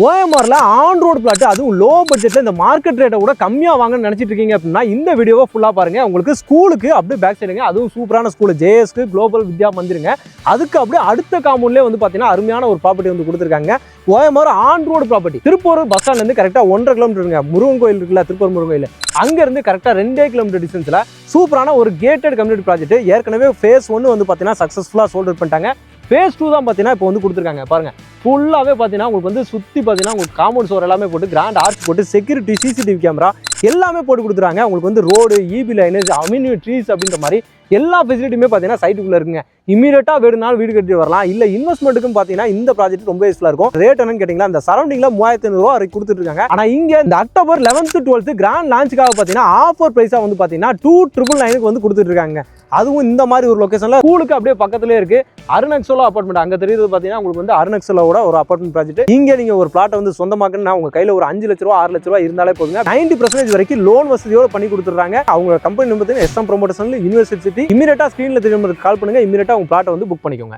ஓஎம்ஆர்ல on road plot அதுவும் low பட்ஜெட்ல இந்த மார்க்கெட் ரேட்டை கூட கம்மியாக வாங்கன்னு நினைச்சிட்டு இருக்கீங்க அப்படின்னா இந்த வீடியோவை ஃபுல்லாக பாருங்க. உங்களுக்கு ஸ்கூலுக்கு அப்படியே பேக் சைடுங்க, அதுவும் சூப்பரான ஸ்கூல் ஜேஎஸ்க்கு குளோபல் வித்யா மந்திருங்க. அதுக்கு அப்படியே அடுத்த காம்பவுண்ட்லேயே வந்து பார்த்தீங்கன்னா அருமையான ஒரு ப்ராப்பர்ட்டி வந்து கொடுத்துருக்காங்க. OMR on road property Tiruppur bus ஸ்டாண்ட்லேருந்து கரெக்டாக 1.5 கிலோமீட்டருங்க. முருகன் கோயில் இருக்குல்ல, திருப்பூர் முருகன் கோயில், அங்கேருந்து கரெக்டாக 2 கிலோமீட்டர் டிஸ்டன்ஸில் சூப்பரான ஒரு கேட்டட் கம்யூனிட்டி ப்ராஜெக்ட். ஏற்கனவே ஃபேஸ் 1 வந்து பார்த்தீங்கன்னா சக்ஸஸ்ஃபுல்லாக சோல்ட் அவுட் பண்ணிட்டாங்க. ஃபேஸ் 2 தான் பார்த்தீங்கன்னா இப்போ வந்து கொடுத்துருக்காங்க. பாருங்க, ஃபுல்லாகவே பார்த்தீங்கன்னா உங்களுக்கு வந்து சுற்றி பார்த்தீங்கன்னா உங்களுக்கு காம்பவுண்ட் சோர் எல்லாமே போட்டு கிராண்ட் ஆர்ச் போட்டு செக்யூரிட்டி சிசிடிவி கேமரா எல்லாமே போட்டு கொடுத்துருக்காங்க. உங்களுக்கு வந்து ரோடு, இபி லைனேஜ், அம்யூனி ட்ரீஸ் அப்படின்ற மாதிரி எல்லா ஃபெசிலிட்டியுமே பார்த்தீங்கன்னா சைட்டுக்குள்ளே இருக்குங்க. இமீடியட்டாக வேணுனாலும் வீடு கட்டி வரலாம். இல்லை இன்வெஸ்ட்மெண்ட்டுக்கும் பார்த்தீங்கன்னா இந்த ப்ராஜெக்ட் ரொம்ப யூஸ்ஃபுல்லாக இருக்கும். ரேட் என்னன்னு கேட்டிங்கன்னா இந்த சரௌண்டிங்கில் 3500 ரூபா வரைக்கும் கொடுத்துட்டு இருக்காங்க. ஆனால் இங்கே இந்த அக்டோபர் 11th 12th கிராண்ட் லான்ச்சுக்காக பார்த்தீங்கன்னா ஆஃபர் ப்ரைஸாக வந்து பார்த்தீங்கன்னா 2,999 வந்து கொடுத்துட்டு இருக்காங்க. அதுவும் இந்த மாதிரி ஒரு லொக்கேஷனில் ஸ்கூலுக்கு அப்படியே பக்கத்துலேயே இருக்கு. அருணக்ஸோலா அப்பார்ட்மெண்ட் அங்கே தெரியுது பார்த்தீங்கன்னா உங்களுக்கு வந்து அருணக்ஸோலோட ஒரு அப்பார்ட்மெண்ட் ப்ராஜெக்ட். இங்கே நீங்கள் ஒரு பிளாட்டை வந்து சொந்தமாக்குன்னா உங்கள் கையில் ஒரு 5 லட்ச ரூபா 6 லட்ச ரூபா இருந்தாலே போதுங்க. 90% வரைக்கும் லோன் வசதியோட பண்ணி கொடுத்துறாங்க. அவங்க கம்பெனி பார்த்தீங்கன்னா எஸ்எம் ப்ரொமோட்டர்ஸ் யூனிவர்சிட்டி. இமீடியட்டாக ஸ்க்ரீனில் தெரியும் கால் பண்ணுங்க. இமீடியட்டாக உங்கள் பிளாட்டை வந்து புக் பண்ணிக்கோங்க.